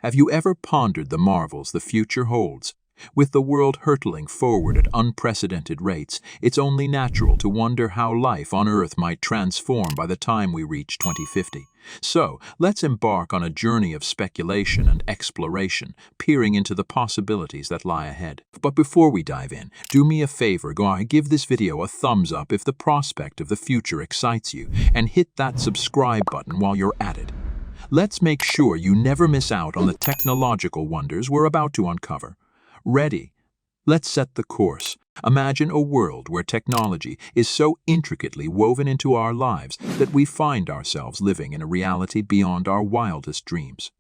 Have you ever pondered the marvels the future holds? With the world hurtling forward at unprecedented rates, it's only natural to wonder how life on Earth might transform by the time we reach 2050. So, let's embark on a journey of speculation and exploration, peering into the possibilities that lie ahead. But before we dive in, do me a favor, give this video a thumbs up if the prospect of the future excites you, and hit that subscribe button while you're at it. Let's make sure you never miss out on the technological wonders we're about to uncover. Ready? Let's set the course. Imagine a world where technology is so intricately woven into our lives that we find ourselves living in a reality beyond our wildest dreams.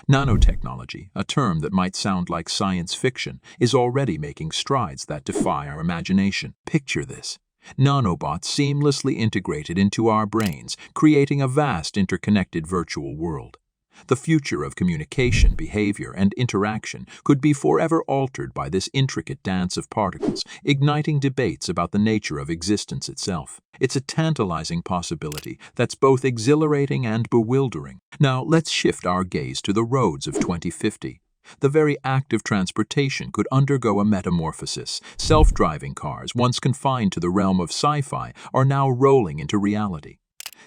Nanotechnology, a term that might sound like science fiction, is already making strides that defy our imagination. Picture this. Nanobots seamlessly integrated into our brains, creating a vast interconnected virtual world. The future of communication, behavior, and interaction could be forever altered by this intricate dance of particles, igniting debates about the nature of existence itself. It's a tantalizing possibility that's both exhilarating and bewildering. Now, let's shift our gaze to the roads of 2050. The very act of transportation could undergo a metamorphosis. Self-driving cars, once confined to the realm of sci-fi, are now rolling into reality.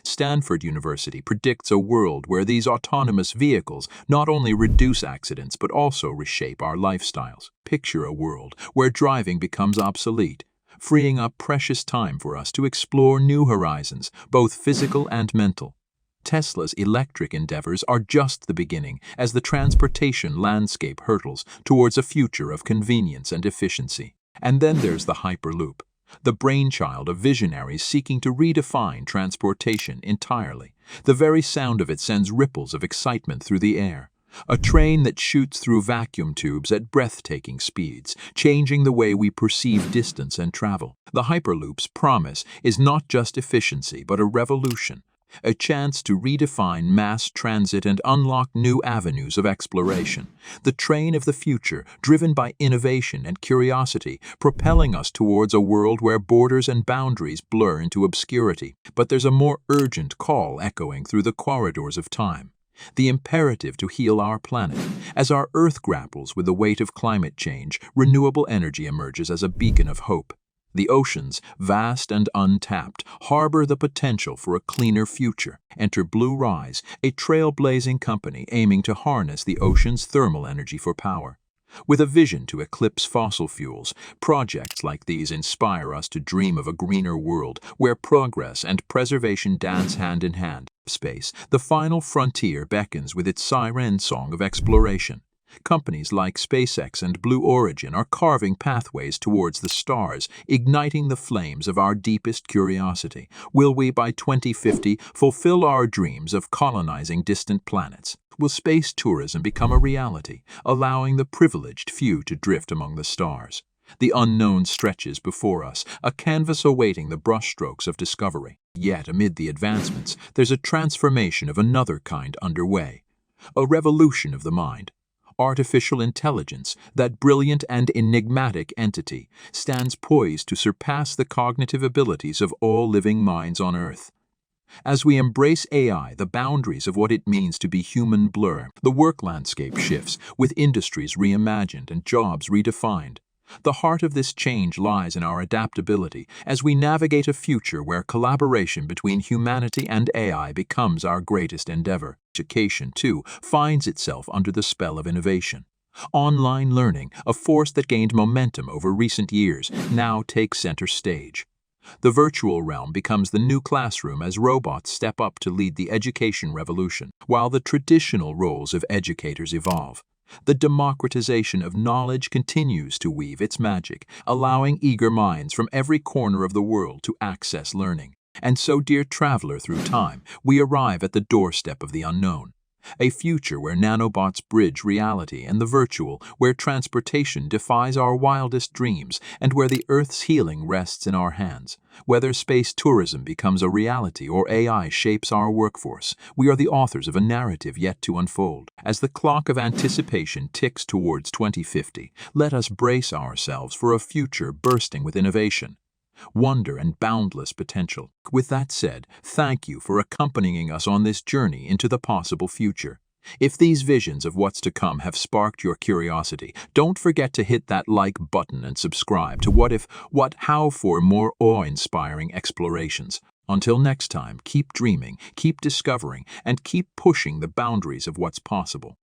Stanford University predicts a world where these autonomous vehicles not only reduce accidents but also reshape our lifestyles. Picture a world where driving becomes obsolete, freeing up precious time for us to explore new horizons, both physical and mental. Tesla's electric endeavors are just the beginning as the transportation landscape hurtles towards a future of convenience and efficiency. And then there's the Hyperloop, the brainchild of visionaries seeking to redefine transportation entirely. The very sound of it sends ripples of excitement through the air. A train that shoots through vacuum tubes at breathtaking speeds, changing the way we perceive distance and travel. The Hyperloop's promise is not just efficiency, but a revolution. A chance to redefine mass transit and unlock new avenues of exploration. The train of the future, driven by innovation and curiosity, propelling us towards a world where borders and boundaries blur into obscurity. But there's a more urgent call echoing through the corridors of time. The imperative to heal our planet. As our Earth grapples with the weight of climate change, renewable energy emerges as a beacon of hope. The oceans, vast and untapped, harbor the potential for a cleaner future. Enter Blue Rise, a trailblazing company aiming to harness the ocean's thermal energy for power. With a vision to eclipse fossil fuels, projects like these inspire us to dream of a greener world where progress and preservation dance hand in hand. Space, the final frontier, beckons with its siren song of exploration. Companies like SpaceX and Blue Origin are carving pathways towards the stars, igniting the flames of our deepest curiosity. Will we, by 2050, fulfill our dreams of colonizing distant planets? Will space tourism become a reality, allowing the privileged few to drift among the stars? The unknown stretches before us, a canvas awaiting the brushstrokes of discovery. Yet, amid the advancements, there's a transformation of another kind underway. A revolution of the mind. Artificial intelligence, that brilliant and enigmatic entity, stands poised to surpass the cognitive abilities of all living minds on Earth. As we embrace AI, the boundaries of what it means to be human blur. The work landscape shifts, with industries reimagined and jobs redefined. The heart of this change lies in our adaptability as we navigate a future where collaboration between humanity and AI becomes our greatest endeavor. Education, too, finds itself under the spell of innovation. Online learning, a force that gained momentum over recent years, now takes center stage. The virtual realm becomes the new classroom as robots step up to lead the education revolution, while the traditional roles of educators evolve. The democratization of knowledge continues to weave its magic, allowing eager minds from every corner of the world to access learning. And so, dear traveler through time, we arrive at the doorstep of the unknown. A future where nanobots bridge reality and the virtual, where transportation defies our wildest dreams, and where the Earth's healing rests in our hands. Whether space tourism becomes a reality or AI shapes our workforce, we are the authors of a narrative yet to unfold. As the clock of anticipation ticks towards 2050, let us brace ourselves for a future bursting with innovation, wonder, and boundless potential. With that said, thank you for accompanying us on this journey into the possible future. If these visions of what's to come have sparked your curiosity, don't forget to hit that like button and subscribe to What If, What How for more awe-inspiring explorations. Until next time, keep dreaming, keep discovering, and keep pushing the boundaries of what's possible.